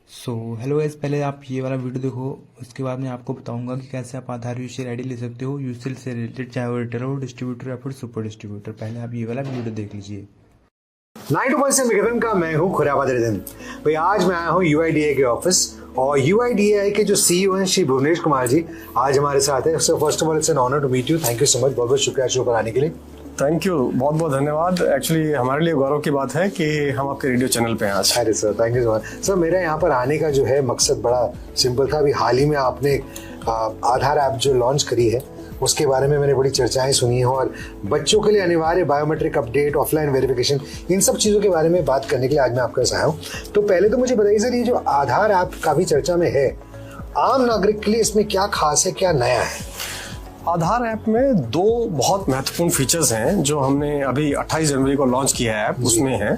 सो hello guys, पहले आप ये वाला वीडियो देखो। उसके बाद मैं आपको बताऊंगा कि कैसे आप आधार यूजर आईडी ले सकते हो यूसेल से रिलेटेड, चाहे वो रिटेलर हो, डिस्ट्रीब्यूटर या फिर सुपर डिस्ट्रीब्यूटर। पहले आप ये वाला वीडियो देख लीजिए। 9 का मैं हूँ खुराबाद रिदन भाई। आज मैं आया हूँ यूआईडीए के ऑफिस और यूआईडीए के जो सीईओ हैं श्री भुवनेश कुमार जी आज हमारे साथ है। So first of all it's an honour to meet you. Thank you so much, बहुत बहुत शुक्रिया शो पर आने के लिए। थैंक यू, बहुत बहुत धन्यवाद। एक्चुअली हमारे लिए गौरव की बात है कि हम आपके रेडियो चैनल पे हैं आज। अरे sir, thank you so much. Sir, मेरा यहाँ पर आने का जो है मकसद बड़ा सिंपल था। अभी हाल ही में आपने आधार ऐप जो लॉन्च करी है उसके बारे में मैंने बड़ी चर्चाएं सुनी हैं और बच्चों के लिए अनिवार्य बायोमेट्रिक अपडेट, ऑफलाइन वेरिफिकेशन, इन सब चीज़ों के बारे में बात करने के लिए आज मैं आपके पास आया हूँ। तो पहले तो मुझे बताइए सर, ये जो आधार ऐप काफ़ी चर्चा में है, आम नागरिक के लिए इसमें क्या खास है, क्या नया है? आधार ऐप में दो बहुत महत्वपूर्ण फीचर्स हैं जो हमने अभी 28 जनवरी को लॉन्च किया है ऐप। उसमें है,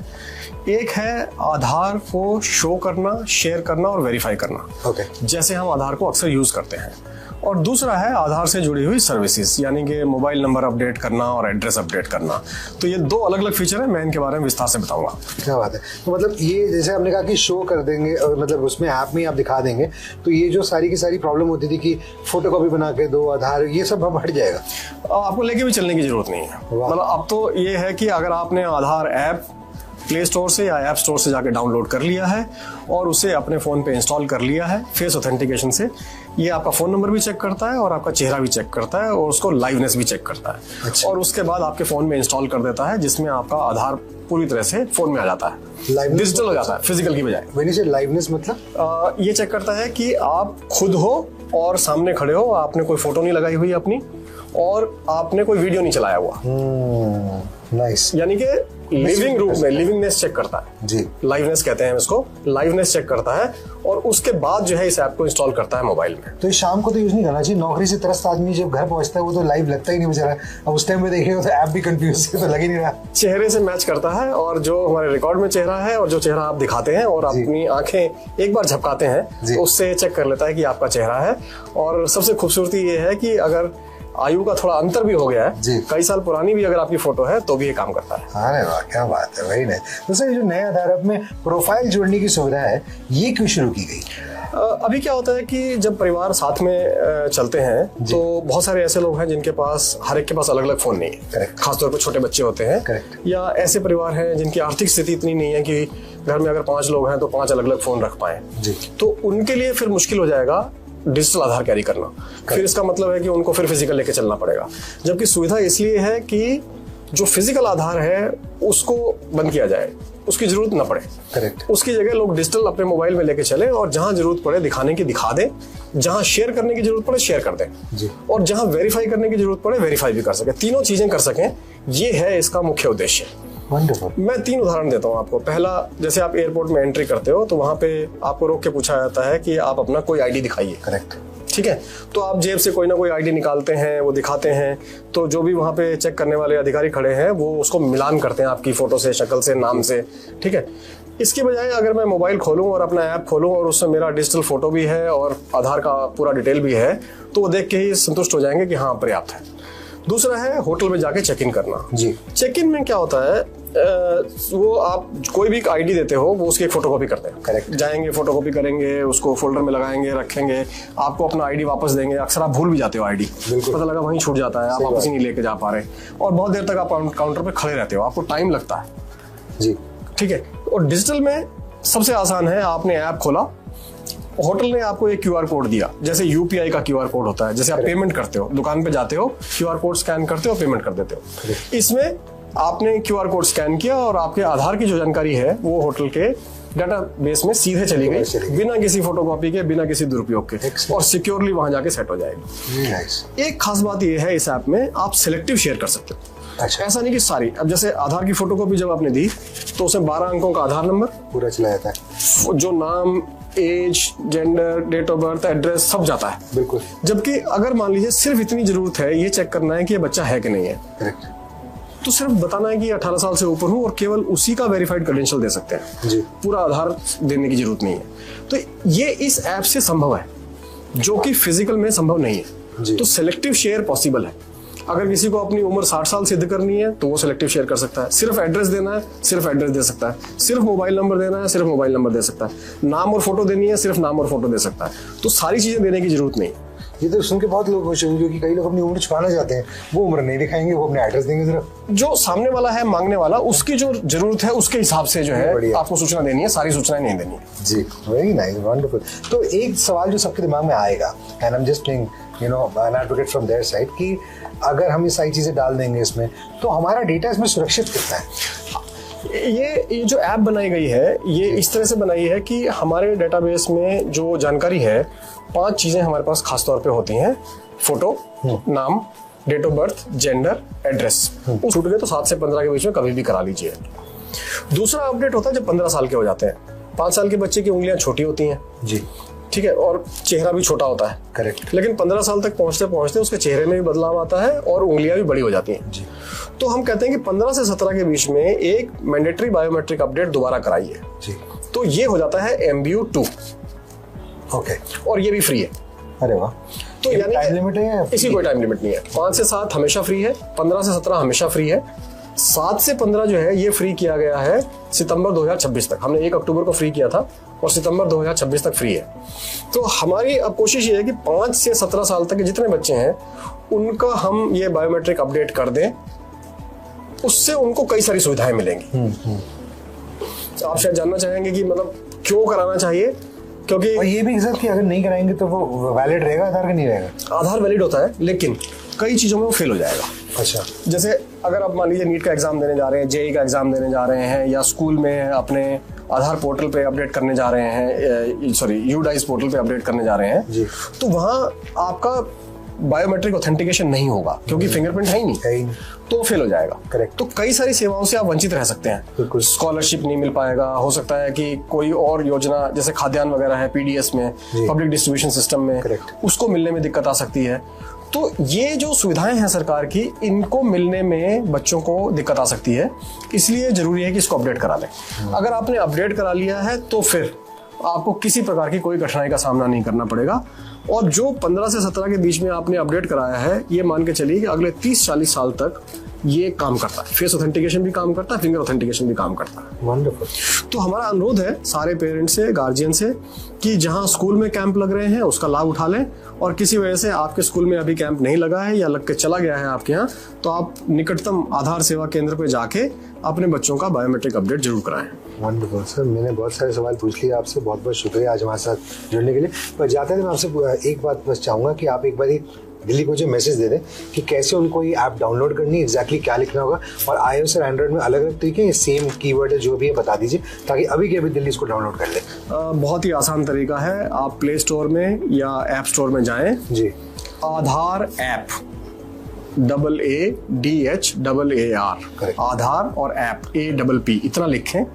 एक है आधार को शो करना, शेयर करना और वेरीफाई करना। जैसे हम आधार को अक्सर यूज करते हैं। और दूसरा है आधार से जुड़ी हुई सर्विसेज, यानी कि मोबाइल नंबर अपडेट करना और एड्रेस अपडेट करना। तो ये दो अलग अलग फीचर है, मैं इनके बारे में विस्तार से बताऊंगा। क्या बात है। तो मतलब ये जैसे आपने कहा कि शो कर देंगे और मतलब उसमें ऐप में आप दिखा देंगे, तो ये जो सारी की सारी प्रॉब्लम होती थी कि फोटो कॉपी बना के दो आधार, ये सब अब हट जाएगा। आपको लेके भी चलने की जरूरत नहीं है। मतलब अब तो ये है कि अगर आपने आधार ऐप प्ले स्टोर से या ऐप स्टोर से जाके डाउनलोड कर लिया है और उसे अपने फ़ोन पे इंस्टॉल कर लिया है फेस ऑथेंटिकेशन से, ये आपका फ़ोन नंबर भी चेक करता है और आपका चेहरा भी चेक करता है और उसको लाइवनेस भी चेक करता है। अच्छा। और उसके बाद आपके फ़ोन में इंस्टॉल कर देता है, जिसमें आपका आधार पूरी तरह से फ़ोन में आ जाता है, डिजिटल हो जाता है, फिजिकल की बजाय। व्हेन यू से लाइवनेस मतलब ये चेक करता है कि आप खुद हो और सामने खड़े हो, आपने कोई फोटो नहीं लगाई हुई अपनी और आपने कोई वीडियो नहीं चलाया हुआ। नाइस। यानी कि लिविंग रूप में लिविंगनेस चेक करता है जी, लाइवनेस कहते हैं इसको। लाइवनेस चेक करता है और उसके बाद जो है इस ऐप को इंस्टॉल करता है मोबाइल में। तो शाम को तो यूज नहीं करना चाहिए। नौकरी से त्रस्त आदमी जब घर पहुंचता है वो तो लाइव लगता ही नहीं बेचारा। अब उस टाइम पे देखिएगा तो ऐप भी कंफ्यूज तो लग ही नहीं रहा। चेहरे से मैच करता है और जो हमारे रिकॉर्ड में चेहरा है और जो चेहरा आप दिखाते हैं और अपनी आंखें एक बार झपकाते हैं तो उससे चेक कर लेता है कि आपका चेहरा है। और सबसे खूबसूरती ये है कि अगर आयु का थोड़ा अंतर भी हो गया है, कई साल पुरानी भी अगर आपकी फोटो है तो भी ये काम करता है। अरे वाह, क्या बात है, वही नहीं। तो सर, जो नए आधार ऐप में प्रोफाइल जोड़ने की सुविधा है, ये क्यों शुरू की गई? अभी क्या होता है कि जब परिवार साथ में चलते हैं तो बहुत सारे ऐसे लोग हैं जिनके पास, हर एक के पास अलग अलग फोन नहीं है। खासतौर पर छोटे बच्चे होते हैं या ऐसे परिवार हैं जिनकी आर्थिक स्थिति इतनी नहीं है कि घर में अगर 5 लोग हैं तो 5 अलग अलग फोन रख पाए। तो उनके लिए फिर मुश्किल हो जाएगा डिजिटल आधार कैरी करना। फिर इसका मतलब है कि उनको फिर फिजिकल लेके चलना पड़ेगा। जबकि सुविधा इसलिए है कि जो फिजिकल आधार है उसको बंद किया जाए, उसकी जरूरत ना पड़े। करेक्ट। उसकी जगह लोग डिजिटल अपने मोबाइल में लेके चले और जहां जरूरत पड़े दिखाने की दिखा दें, जहां शेयर करने की जरूरत पड़े शेयर कर दें जी। और जहां वेरीफाई करने की जरूरत पड़े वेरीफाई भी कर सके। तीनों चीजें कर सकें, ये है इसका मुख्य उद्देश्य। वंडरफुल। मैं 3 उदाहरण देता हूँ आपको। पहला, जैसे आप एयरपोर्ट में एंट्री करते हो तो वहां पे आपको रोक के पूछा जाता है कि आप अपना कोई आईडी दिखाइए। करेक्ट। ठीक है, तो आप जेब से कोई ना कोई आईडी निकालते हैं, वो दिखाते हैं, तो जो भी वहां पे चेक करने वाले अधिकारी खड़े हैं वो उसको मिलान करते हैं आपकी फोटो से, शक्ल से, नाम से। ठीक है, इसके बजाय अगर मैं मोबाइल खोलूं और अपना ऐप खोलूं और उसमें मेरा डिजिटल फोटो भी है और आधार का पूरा डिटेल भी है, तो वो देख के ही संतुष्ट हो जाएंगे कि हाँ पर्याप्त है। दूसरा है होटल में जाके चेक इन करना। जी। चेक इन में क्या होता है, वो आप कोई भी आईडी देते हो वो उसकी एक फोटोकॉपी करते हैं। करेक्ट। जाएंगे, फोटोकॉपी करेंगे, उसको फोल्डर में लगाएंगे, रखेंगे, आपको अपना आईडी वापस देंगे। अक्सर आप भूल भी जाते हो आईडी, पता लगा वहीं छूट जाता है, आप वापस ही नहीं लेके जा पा रहे और बहुत देर तक आप काउंटर पे खड़े रहते हो, आपको टाइम लगता है जी। ठीक है। और डिजिटल में सबसे आसान है, आपने ऐप खोला, होटल ने आपको एक क्यूआर कोड दिया, जैसे यूपीआई का क्यूआर कोड होता है, जैसे आप पेमेंट करते हो, दुकान पे जाते हो, क्यूआर कोड स्कैन करते हो, पेमेंट कर देते हो। इसमें आपने क्यूआर कोड स्कैन किया और आपके आधार की जो जानकारी है वो होटल के डाटाबेस में सीधे चली गई, बिना किसी फोटोकॉपी के, बिना किसी दुरुपयोग के, और सिक्योरली वहां जाके सेट हो जाएगी। एक खास बात ये है, इस ऐप में आप सिलेक्टिव शेयर कर सकते हो। अच्छा। ऐसा नहीं कि सारी। अब जैसे आधार की फोटोकॉपी जब आपने दी तो उसमें 12 अंकों का आधार नंबर पूरा चला जाता है, जो नाम, age, gender, date of birth, address सब जाता है। बिल्कुल। जबकि अगर मान लीजिए सिर्फ इतनी जरूरत है ये चेक करना है कि ये बच्चा है कि नहीं है, करेक्ट, तो सिर्फ बताना है कि 18 साल से ऊपर हूं और केवल उसी का वेरीफाइड क्रेडेंशियल दे सकते हैं जी। पूरा आधार देने की जरूरत नहीं है। तो ये इस ऐप से संभव है, जो कि फिजिकल में संभव नहीं है। तो सिलेक्टिव शेयर पॉसिबल है। अगर किसी को अपनी उम्र 60 साल सिद्ध करनी है तो वो सिलेक्टिव शेयर कर सकता है। सिर्फ एड्रेस देना है, सिर्फ एड्रेस दे सकता है। सिर्फ मोबाइल नंबर देना है, सिर्फ मोबाइल नंबर दे सकता है। नाम और फोटो देनी है, सिर्फ नाम और फोटो दे सकता है। तो सारी चीजें देने की जरूरत नहीं। ये तो सुन के बहुत लोग खुश होंगे, क्योंकि कई लोग अपनी उम्र छुपाना चाहते हैं, वो उम्र नहीं दिखाएंगे, वो अपने एड्रेस देंगे सिर्फ। जो सामने वाला है मांगने वाला, उसकी जो जरूरत है उसके हिसाब से जो है आपको सूचना देनी है, सारी सूचनाएं नहीं देनी है। जी, वेरी नाइस, वंडरफुल। तो एक सवाल जो सबके दिमाग में आएगा, and I am just playing an advocate from their side, कि अगर हम ये सारी चीजें डाल देंगे इसमें, तो हमारा डेटा इसमें सुरक्षित कितना है? ये जो ऐप बनाई गई है, ये इस तरह से बनाई है कि हमारे डेटाबेस में जो जानकारी है, 5 चीजें हमारे पास खास तौर पे होती हैं। फोटो, नाम, date of birth, gender, address. छूट गए तो 7 से 15 के बीच में कभी भी करा लीजिए। दूसरा अपडेट होता है जब 15 साल के हो जाते हैं। 5 साल के बच्चे की उंगलियां छोटी होती हैं जी, ठीक है, और चेहरा भी छोटा होता है, करेक्ट। लेकिन 15 साल तक पहुंचते पहुंचते उसके चेहरे में भी बदलाव आता है और उंगलियां भी बड़ी हो जाती हैं जी। तो हम कहते हैं कि 15 से 17 के बीच में एक मैंडेटरी बायोमेट्रिक अपडेट दोबारा कराइए। जी, तो ये हो जाता है MBU2, ओके, और ये भी फ्री है। अरे वाह। तो यानी टाइम लिमिट है? इसी कोई टाइम लिमिट नहीं है। 5 से 7 हमेशा फ्री है, 15 से 17 हमेशा फ्री है, 7 से 15 जो है ये फ्री किया गया है सितंबर 2026 तक। हमने 1 अक्टूबर को फ्री किया था और सितंबर 2026 तक फ्री है। तो हमारी अब कोशिश ये है कि 5 से 17 साल तक के जितने बच्चे हैं उनका हम ये बायोमेट्रिक अपडेट कर दें, उससे उनको कई सारी सुविधाएं मिलेंगी। आप शायद जानना चाहेंगे कि मतलब क्यों कराना चाहिए, क्योंकि और ये भी सर कि अगर नहीं कराएंगे तो वो वैलिड रहेगा आधार का, नहीं रहेगा? आधार वैलिड होता है, लेकिन कई चीजों में वो फेल हो जाएगा। अच्छा, जैसे अगर आप मान लीजिए नीट का एग्जाम देने जा रहे हैं, जेई का एग्जाम देने जा रहे हैं, या स्कूल में अपने आधार पोर्टल पे अपडेट करने जा रहे हैं, सॉरी यूडाइस पोर्टल पे अपडेट करने जा रहे हैं जी, तो वहां आपका बायोमेट्रिक ऑथेंटिकेशन नहीं होगा, क्योंकि फिंगरप्रिंट है ही नहीं, तो फेल हो जाएगा। करेक्ट। तो कई सारी सेवाओं से आप वंचित रह सकते हैं। बिल्कुल। स्कॉलरशिप नहीं मिल पाएगा, हो सकता है कि कोई और योजना जैसे खाद्यान्न वगैरह है PDS में, पब्लिक डिस्ट्रीब्यूशन सिस्टम में, करेक्ट, उसको मिलने में दिक्कत आ सकती है। तो ये जो सुविधाएं हैं सरकार की, इनको मिलने में बच्चों को दिक्कत आ सकती है, इसलिए जरूरी है कि इसको अपडेट करा लें। अगर आपने अपडेट करा लिया है तो फिर आपको किसी प्रकार की कोई कठिनाई का सामना नहीं करना पड़ेगा। और जो 15 से 17 के बीच में आपने अपडेट कराया है, ये मान के चलिए कि अगले 30-40 साल तक ये काम करता है। फेस ऑथेंटिकेशन भी काम करता है, फिंगर ऑथेंटिकेशन भी काम करता है। वंडरफुल। तो हमारा अनुरोध है सारे पेरेंट्स से, गार्जियन से, कि जहां स्कूल में कैंप लग रहे हैं उसका लाभ उठा लें, और किसी वजह से आपके स्कूल में अभी कैंप नहीं लगा है या लग के चला गया है आपके यहाँ, तो आप निकटतम आधार सेवा केंद्र पे जाके अपने बच्चों का बायोमेट्रिक अपडेट जरूर कराएं। वंडरफुल सर, मैंने बहुत सारे सवाल पूछ लिए आपसे, बहुत बहुत शुक्रिया आज हमारे साथ जुड़ने के लिए। पर जाते हैं मैं आपसे एक बात बस चाहूँगा कि आप एक बार दिल्ली को जो मैसेज दे दें कि कैसे उनको ये ऐप डाउनलोड करनी है, एग्जैक्टली क्या लिखना होगा, और iOS और एंड्रॉइड में अलग अलग तरीके हैं, सेम कीवर्ड है जो भी है बता दीजिए, ताकि अभी के अभी दिल्ली इसको डाउनलोड कर ले। बहुत ही आसान तरीका है, आप प्ले स्टोर में या ऐप स्टोर में जाएं जी, आधार ऐप, AADHAAR, आधार और ऐप APP इतना लिखें,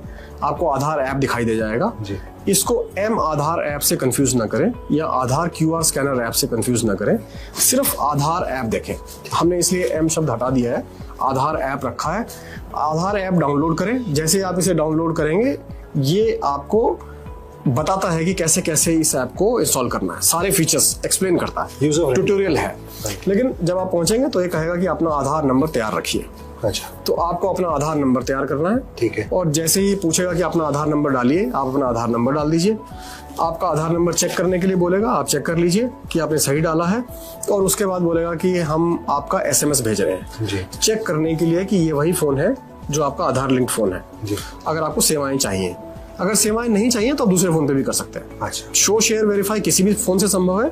आपको आधार ऐप दिखाई दे जाएगा जी। इसको M आधार ऐप से कंफ्यूज ना करें या आधार QR स्कैनर ऐप से कंफ्यूज ना करें, सिर्फ आधार ऐप देखें। हमने इसलिए M शब्द हटा दिया है, आधार ऐप रखा है। आधार ऐप डाउनलोड करें। जैसे आप इसे डाउनलोड करेंगे, ये आपको बताता है कि कैसे कैसे इस ऐप को इंस्टॉल करना है, सारे फीचर्स एक्सप्लेन करता है, ट्यूटोरियल है। लेकिन जब आप पहुंचेंगे तो ये कहेगा कि अपना आधार नंबर तैयार रखिए। अच्छा, तो आपको अपना आधार नंबर तैयार करना है, ठीक है। और जैसे ही पूछेगा कि अपना आधार नंबर डालिए, आप अपना आधार नंबर डाल दीजिए। आपका आधार नंबर चेक करने के लिए बोलेगा, आप चेक कर लीजिए कि आपने सही डाला है, और उसके बाद बोलेगा कि हम आपका SMS भेज रहे हैं जी, चेक करने के लिए कि ये वही फोन है जो आपका आधार लिंक्ड फोन है जी। अगर आपको सेवाएं चाहिए, अगर सेवाएं नहीं चाहिए तो आप दूसरे फोन पे भी कर सकते हैं। अच्छा, शो शेयर वेरीफाई किसी भी फोन से संभव है,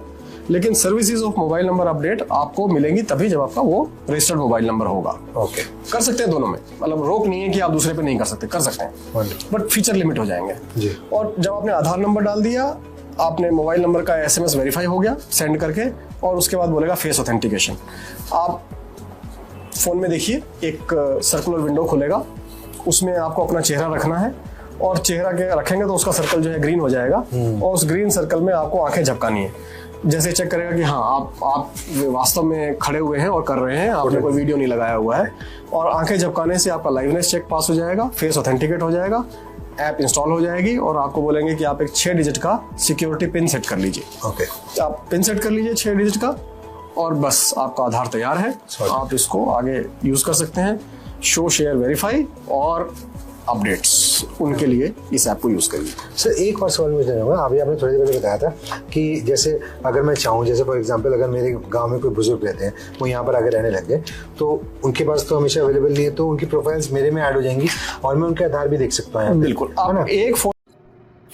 लेकिन services of mobile number update आपको मिलेंगी तभी जब आपका वो रजिस्टर्ड मोबाइल नंबर होगा। ओके, कर सकते हैं दोनों में, मतलब रोक नहीं है कि आप दूसरे पे नहीं कर सकते, कर सकते हैं, बट फीचर लिमिट हो जाएंगे जी। और जब आपने आधार नंबर डाल दिया, आपने मोबाइल नंबर का SMS वेरीफाई हो गया सेंड करके, और उसके बाद बोलेगा फेस ऑथेंटिकेशन। आप फोन में देखिए एक सर्कुलर विंडो खुलेगा, उसमें आपको अपना चेहरा रखना है, और चेहरा के रखेंगे तो उसका सर्कल जो है ग्रीन हो जाएगा, और उस ग्रीन सर्कल में आपको आंखें झपकानी है। जैसे चेक करेगा कि हाँ आप वास्तव में खड़े हुए हैं और कर रहे हैं, आपने कोई वीडियो नहीं लगाया हुआ है, और आंखें झपकाने से आपका लाइवनेस चेक पास हो जाएगा, फेस ऑथेंटिकेट हो जाएगा, ऐप इंस्टॉल हो जाएगी, और आपको बोलेंगे कि आप एक 6 डिजिट का सिक्योरिटी पिन सेट कर लीजिए। ओके, आप पिन सेट कर लीजिए 6 डिजिट का, और बस आपका आधार तैयार है। आप इसको आगे यूज कर सकते हैं। शो, शेयर, वेरीफाई और अपडेट्स उनके लिए इस ऐप को यूज करिए। सर एक और सवाल मुझे जानूंगा, अभी आपने थोड़ी देर पहले बताया था कि जैसे अगर मैं चाहूँ, जैसे फॉर एग्जांपल अगर मेरे गांव में कोई बुजुर्ग रहते हैं, वो यहाँ पर आकर रहने लग गए, तो उनके पास तो हमेशा अवेलेबल नहीं है, तो उनकी प्रोफाइल्स मेरे में ऐड हो जाएंगी और मैं उनके आधार भी देख सकता हूँ। बिल्कुल, आप एक phone.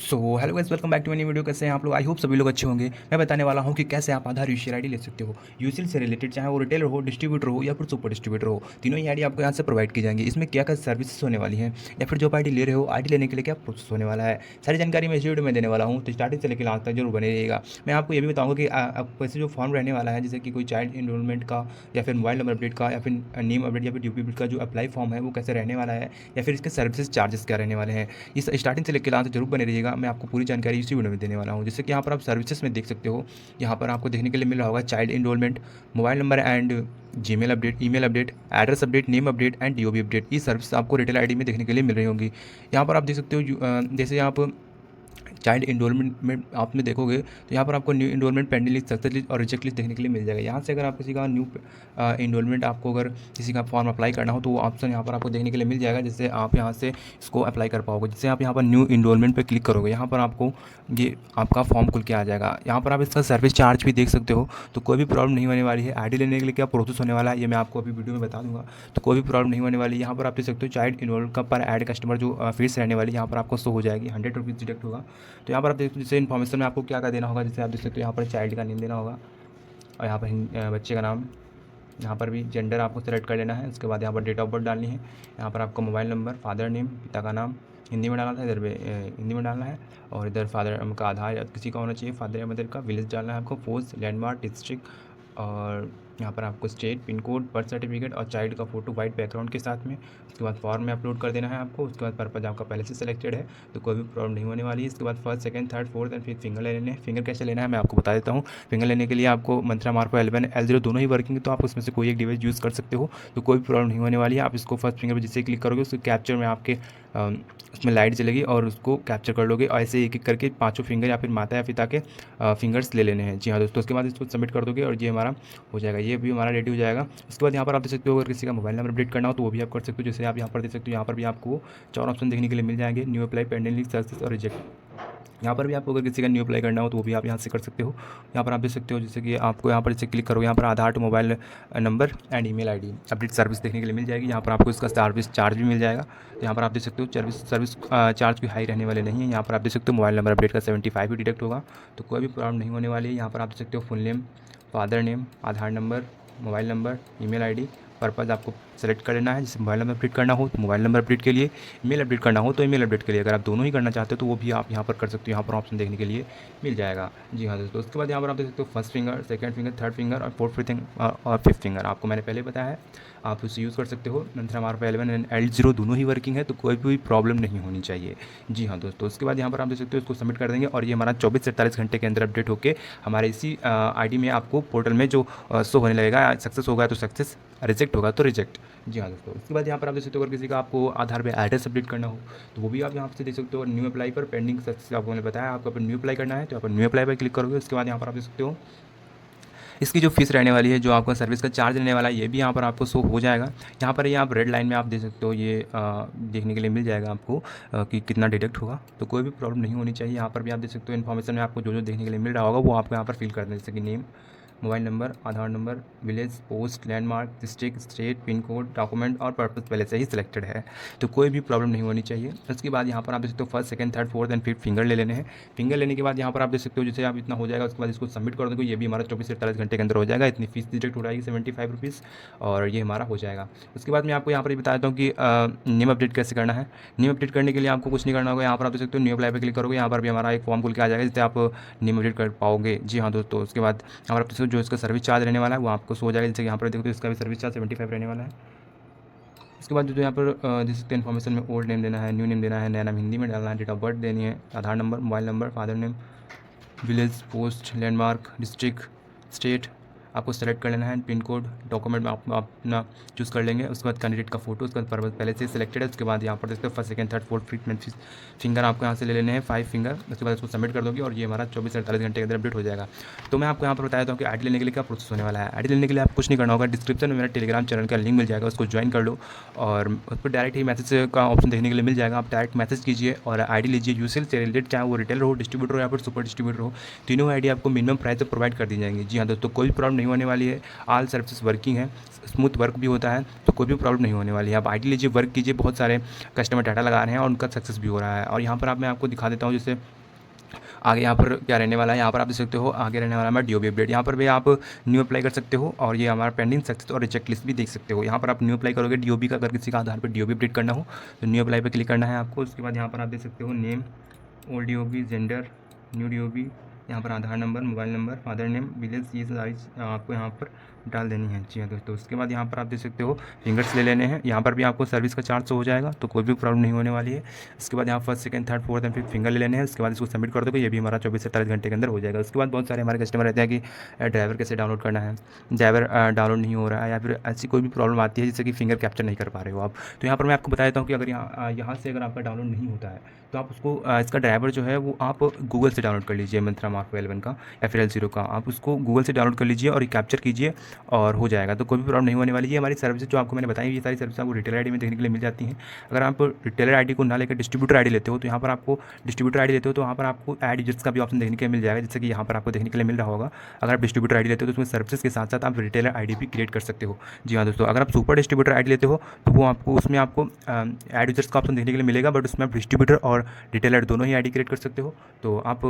So hello guys, welcome back to many video. कैसे हैं आप लोग? आई होप सभी लोग अच्छे होंगे। मैं बताने वाला हूं कि कैसे आप आधार यूजर आईडी ले सकते हो यूसीएल से रिलेटेड, चाहे वो रिटेलर हो, डिस्ट्रीब्यूटर हो या फिर सुपर डिस्ट्रीब्यूटर हो। तीनों ही आईडी आपको यहाँ से प्रोवाइड की जाएंगी। इसमें क्या क्या सर्विसेज होने वाली हैं या फिर जो आईडी ले रहे हो, आईडी लेने के लिए क्या प्रोसेस होने वाला है, सारी जानकारी मैं इस वीडियो में देने वाला हूँ। तो स्टार्टिंग से लेकर लास्ट तक जरूर बने रहिएगा। मैं आपको ये भी बताऊँगा कि आपको ऐसे जो फॉर्म रहने वाला है, जैसे कि कोई चाइल्ड इनरोलमेंट का या फिर मोबाइल नंबर अपडेट का या फिर नेम अपडेट या फिर ड्यूपी अपडेट का जो अप्लाई फॉर्म है वो कैसे रहने वाला है, या फिर इसके सर्विसेज चार्जेस क्या रहने वाले हैं। इस स्टार्टिंग से लेकर लास्ट तक जरूर बने रहिएगा। मैं आपको पूरी जानकारी इसी वीडियो में देने वाला हूं। जैसे कि यहाँ पर आप सर्विसेज में देख सकते हो, यहाँ पर आपको देखने के लिए मिल रहा होगा child enrolment, mobile number and Gmail update, email update, address update, name update and DOB update. ये सर्विस आपको रिटेल आईडी में देखने के लिए मिल रही होंगी। यहाँ पर आप देख सकते हो, जैसे आप चाइल्ड इनरोलमेंट में आपने देखोगे तो यहाँ पर आपको new enrolment, pending list, success list और रिजेक्ट लिस्ट देखने के लिए मिल जाएगा। यहाँ से अगर आप किसी का न्यू इनरोलमेंट, आपको अगर किसी का फॉर्म अप्लाई करना हो तो वो ऑप्शन यहाँ पर आपको देखने के लिए मिल जाएगा, जिससे आप यहाँ से इसको अप्लाई कर पाओगे। जैसे आप यहाँ पर न्यू इनरोलमेंट पे क्लिक करोगे, यहाँ पर आपको ये आपका फॉर्म खुल के आ जाएगा। यहाँ पर आप इसका सर्विस चार्ज भी देख सकते हो, तो कोई भी प्रॉब्लम नहीं होने वाली है। आईडी लेने के लिए क्या प्रोसेस होने वाला है ये मैं आपको अभी वीडियो में बता दूंगा, तो कोई भी प्रॉब्लम नहीं होने वाली है। यहाँ पर आप देख सकते हो चाइल्ड इनरोल का पर ऐड कस्टमर जो फीस रहने वाली है यहाँ पर आपको शो हो जाएगी, 100 रुपीज़ डिडक्ट होगा। तो यहाँ पर आप देख सकते हो, जैसे इन्फॉर्मेशन में आपको क्या क्या देना होगा, जैसे आप देख सकते हो यहाँ पर चाइल्ड का नेम देना होगा और यहाँ पर बच्चे का नाम, यहाँ पर भी जेंडर आपको सेलेक्ट कर लेना है। उसके बाद यहाँ पर डेट ऑफ बर्थ डालनी है। यहाँ पर आपको मोबाइल नंबर, फादर नेम, पिता का नाम हिंदी में डालना है, इधर हिंदी में डालना है, और इधर फादर का आधार या किसी का होना चाहिए, फादर या मदर का, विलेज डालना है आपको, पोस्ट, लैंडमार्क, डिस्ट्रिक्ट, और यहाँ पर आपको state, pin code, birth certificate और चाइल्ड का फोटो वाइट बैकग्राउंड के साथ में। उसके बाद फॉर्म में अपलोड कर देना है आपको। उसके बाद पर्पज आपका पहले से सिलेक्टेड है तो कोई भी प्रॉब्लम नहीं होने वाली है। इसके बाद first, second, third, fourth and fifth finger ले लेने हैं। फिंगर कैसे लेना है मैं आपको बता देता हूँ। फिंगर लेने के लिए आपको मंत्रा, मार्को, L1, L0 दोनों ही वर्किंग है, तो आप उसमें से कोई एक डिवाइस यूज़ कर सकते हो, तो कोई भी प्रॉब्लम नहीं होने वाली है। आप इसको फर्स्ट फिंगर पर जिससे क्लिक करोगे उसको कैप्चर में आपके उसमें लाइट जलेगी और उसको कैप्चर कर लोगे, और ऐसे एक एक करके पांचों फिंगर या फिर माता या पिता के फिंगर्स ले लेने हैं। जी हाँ दोस्तों, उसके बाद इसको सबमिट कर दोगे और ये हमारा हो जाएगा, ये भी हमारा रेडी हो जाएगा। उसके बाद यहाँ पर आप देख सकते हो, अगर किसी का मोबाइल नंबर अपडेट करना हो तो वो भी आप कर सकते हो। जैसे आप यहाँ पर देख सकते हो, यहाँ पर भी आपको 4 ऑप्शन देखने के लिए मिल जाएंगे, new apply, pending list, success और रिजेक्ट। यहाँ पर भी आपको अगर किसी का न्यू अप्लाई करना हो तो वो भी आप यहाँ से कर सकते हो। यहाँ पर आप देख सकते हो, जैसे कि आपको यहाँ पर जैसे क्लिक करोगे, यहाँ पर Aadhaar to mobile number and email ID update service देखने के लिए मिल जाएगी। यहाँ पर आपको इसका सर्विस चार्ज भी मिल जाएगा। तो यहाँ पर आप देख सकते हो सर्विस चार्ज भी हाई रहने वाले नहीं है। यहाँ पर आप देख सकते हो मोबाइल नंबर अपडेट का 75 भी डिडक्ट होगा, तो कोई भी प्रॉब्लम नहीं होने वाली है। यहाँ पर आप देख सकते हो full name, father name, Aadhaar number, mobile number, email ID, purpose आपको सेलेक्ट कर लेना है। जैसे मोबाइल नंबर अपडेट करना हो तो मोबाइल नंबर अपडेट के लिए, ईमेल अपडेट करना हो तो ईमेल अपडेट के लिए। अगर आप दोनों ही करना चाहते हो तो वो भी आप यहाँ पर कर सकते हो, यहाँ पर ऑप्शन देखने के लिए मिल जाएगा। जी हाँ दोस्तों, उसके बाद यहाँ पर आप देख सकते हो first finger, second finger, third finger और फोर्थ फिंगर और फिफ्थ फिंगर आपको मैंने पहले बताया है, आप उसे यूज़ कर सकते हो। मंत्रा, मार्को, L1 एंड L0 दोनों ही वर्किंग है, तो कोई भी प्रॉब्लम नहीं होनी चाहिए। जी हाँ दोस्तों, उसके बाद यहाँ पर आप देख सकते हो, इसको सबमिट कर देंगे और ये हमारा 24 से 48 घंटे के अंदर अपडेट होकर हमारे इसी आईडी में आपको पोर्टल में जो शो होने लगेगा। सक्सेस होगा तो सक्सेस, रिजेक्ट होगा तो रिजेक्ट। जी हाँ दोस्तों, उसके बाद यहाँ पर आप देख सकते हो, अगर किसी का आपको आधार पे एड्रेस अपडेट करना हो तो वो भी आप यहाँ से देख सकते हो। न्यू अप्लाई पर पेंडिंग सक्सेस आपको मैंने बताया, आपको पर न्यू अप्लाई करना है तो यहाँ पर न्यू अप्लाई पर क्लिक करोगे। उसके बाद यहाँ पर आप देख सकते हो इसकी जो फीस रहने वाली है, जो आपका सर्विस का चार्ज रहने वाला है, ये भी यहाँ पर आपको शो हो जाएगा। यहाँ पर ये आप रेड लाइन में आप देख सकते हो, ये देखने के लिए मिल जाएगा आपको कि कितना डिडक्ट होगा, तो कोई भी प्रॉब्लम नहीं होनी चाहिए। यहाँ पर भी आप देख सकते हो, इन्फॉर्मेशन में आपको जो जो देखने के लिए मिल रहा होगा वो आपको यहाँ पर फिल कर दें, जैसे कि name, mobile number, Aadhaar number, village, post, landmark, district, state, pin code, document और पर्पस पहले से ही सिलेक्टेड है, तो कोई भी प्रॉब्लम नहीं होनी चाहिए। उसके बाद यहाँ पर आप देख सकते हो first, second, third, fourth and fifth finger ले लेने हैं। फिंगर लेने के बाद यहाँ पर आप देख सकते हो, जैसे आप इतना हो जाएगा उसके बाद इसको सबमिट कर दोगे, ये भी हमारा 24 से 48 घंटे के अंदर हो जाएगा। इतनी फीस डिडक्ट हो जाएगी 75 रुपीज़ और ये हमारा हो जाएगा। उसके बाद मैं आपको यहाँ पर बता देता हूँ कि नेम अपडेट कैसे करना है। नेम अपडेट करने के लिए आपको कुछ नहीं करना होगा। यहाँ पर आप देख सकते हो न्यू अप्लाई पर क्लिक करोगे, यहाँ पर भी हमारा एक फॉर्म खुल के आ जाएगा जिससे आप नेम अपडेट कर पाओगे। जी हाँ दोस्तों, उसके बाद यहाँ पर जो इसका सर्विस चार्ज रहने वाला है वो आपको हो जाएगा, जैसे यहाँ पर देखो तो इसका भी सर्विस चार्ज 75 रहने वाला है। उसके बाद जो यहाँ पर देख सकते हैं इन्फॉर्मेशन में ओल्ड नेम देना है, न्यू नेम देना है, नया नाम हिंदी में डालना है, डेट ऑफ बर्थ देनी है, Aadhaar number, mobile number, father name, village, post, landmark, district, state, आपको सेलेक्ट कर लेना है, पिन कोड डॉक्यूमेंट में आप अपना चूज़ कर लेंगे। उसके बाद कैंडिडेट का फोटो, उसके बाद पहले से सिलेक्टेड है। उसके बाद यहाँ पर देखते हैं first second third fourth fifth finger आपको यहाँ से ले लेने हैं 5 फिंगर। उसके बाद इसको सबमिट कर दोगे और ये हमारा 24 से 48 घंटे के अंदर अपडेट हो जाएगा। तो मैं आपको यहाँ पर बता देता हूँ कि आईडी लेने के लिए क्या प्रोसेस होने वाला है। आईडी लेने के लिए आप कुछ नहीं करना होगा, डिस्क्रिप्शन में मेरा टेलीग्राम चैनल का लिंक मिल जाएगा, उसको ज्वाइन कर लो और उस पर डायरेक्ट ही मैसेज का ऑप्शन देखने के लिए मिल जाएगा। आप डायरेक्ट मैसेज कीजिए और आईडी लीजिए। यूसेल से रिलेटेड चाहे वो रिटेलर हो, डिस्ट्रीब्यूटर हो या फिर सुपर डिस्ट्रीब्यूटर हो, तीनों आईडी आपको मिनिमम प्राइस पर प्रोवाइड कर दी जाएंगी। जी हाँ दोस्तों, कोई प्रॉब्लम नहीं होने वाली है। ऑल सर्विसेज वर्किंग है, स्मूथ वर्क भी होता है, तो कोई भी प्रॉब्लम नहीं होने वाली है। आप आईडी लीजिए, वर्क कीजिए। बहुत सारे कस्टमर डाटा लगा रहे हैं और उनका सक्सेस भी हो रहा है। और यहाँ पर मैं आपको दिखा देता हूँ जैसे आगे यहाँ पर क्या रहने वाला है। यहाँ पर आप देख सकते हो आगे रहने वाला है हमारा DOB अपडेट। यहाँ पर भी आप न्यू अप्लाई कर सकते हो और ये हमारा पेंडिंग सक्सेस और रिजेक्ट लिस्ट भी देख सकते हो। यहाँ पर आप न्यू अप्लाई करोगे DOB का, अगर किसी का आधार पर DOB अपडेट करना हो तो न्यू अप्लाई पर क्लिक करना है आपको। उसके बाद यहाँ पर आप देख सकते हो name, old DOB, gender, new DOB, यहाँ पर Aadhaar number, mobile number, father name, village, ये सारी आपको यहाँ पर डाल देनी है। जी हाँ दोस्तों, उसके बाद यहाँ पर आप देख सकते हो फिंगर्स ले लेने हैं। यहाँ पर भी आपको सर्विस का चार्ज हो जाएगा, तो कोई भी प्रॉब्लम नहीं होने वाली है। उसके बाद यहाँ first second third fourth and fifth finger ले लेने हैं। उसके बाद इसको सबमिट कर दोगे, ये भी हमारा 24 से 48 घंटे के अंदर हो जाएगा। उसके बाद बहुत सारे हमारे कस्टमर रहते हैं कि ड्राइवर कैसे डाउनलोड करना है, ड्राइवर डाउनलोड नहीं हो रहा है या फिर ऐसी कोई भी प्रॉब्लम आती है जैसे कि फिंगर कैप्चर नहीं कर पा रहे हो आप। तो यहाँ पर मैं आपको बता देता हूँ कि अगर यहाँ से अगर आपका डाउनलोड नहीं होता है तो आप उसको इसका ड्राइवर जो है वो आप गूगल से डाउनलोड कर लीजिए। मंत्रा मार्क 11 का या फिर L0 का, आप उसको गूगल से डाउनलोड कर लीजिए और कैप्चर कीजिए और हो जाएगा। तो कोई भी प्रॉब्लम नहीं होने वाली है। हमारी सर्विस जो आपको मैंने बताई, ये सारी सर्विस आपको रिटेलर आईडी में देखने के लिए मिल जाती हैं। अगर आप रिटेलर आईडी को ना लेकर डिस्ट्रीब्यूटर आईडी लेते हो तो यहाँ पर आपको डिस्ट्रीब्यूटर आईडी लेते हो तो वहाँ पर आपको ऐड यूजर्स का भी ऑप्शन देखने के लिए मिल जाएगा, जैसे कि यहाँ पर आपको देखने के लिए मिल रहा होगा। अगर आप डिस्ट्रीब्यूटर आईडी लेते हो तो उसमें सर्विसेज के साथ साथ आप रिटेलर आईडी भी क्रिएट कर सकते हो। जी हाँ दोस्तों, अगर आप सुपर डिस्ट्रीब्यूटर आईडी लेते हो तो वो आपको उसमें आपको ऐड यूजर्स का ऑप्शन देखने के लिए मिलेगा, बट उसमें आप डिस्ट्रीब्यूटर और रिटेलर दोनों ही आईडी क्रिएट कर सकते हो। तो आप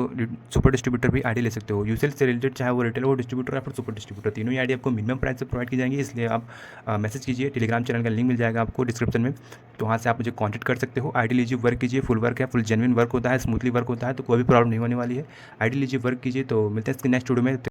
सुपर डिस्ट्रीब्यूटर भी आईडी ले सकते हो। यूसेल से रिलेटेड चाहे वो रिटेलर हो, डिस्ट्रीब्यूटर या फिर सुपर डिस्ट्रीब्यूटर, तीनों ही आईडी आपको मिनिमम प्राइस से प्रोवाइड की जाएंगी। इसलिए आप मैसेज कीजिए, टेलीग्राम चैनल का लिंक मिल जाएगा आपको डिस्क्रिप्शन में, तो वहाँ से आप मुझे कॉन्टैक्ट कर सकते हो। आईडी लीजिए, वर्क कीजिए, फुल वर्क है, फुल जेन्युइन वर्क होता है, स्मूथली वर्क होता है, तो कोई भी प्रॉब्लम नहीं होने वाली है। आईडी लीजिए, वर्क कीजिए। तो मिलते हैं इसके नेक्स्ट वीडियो में।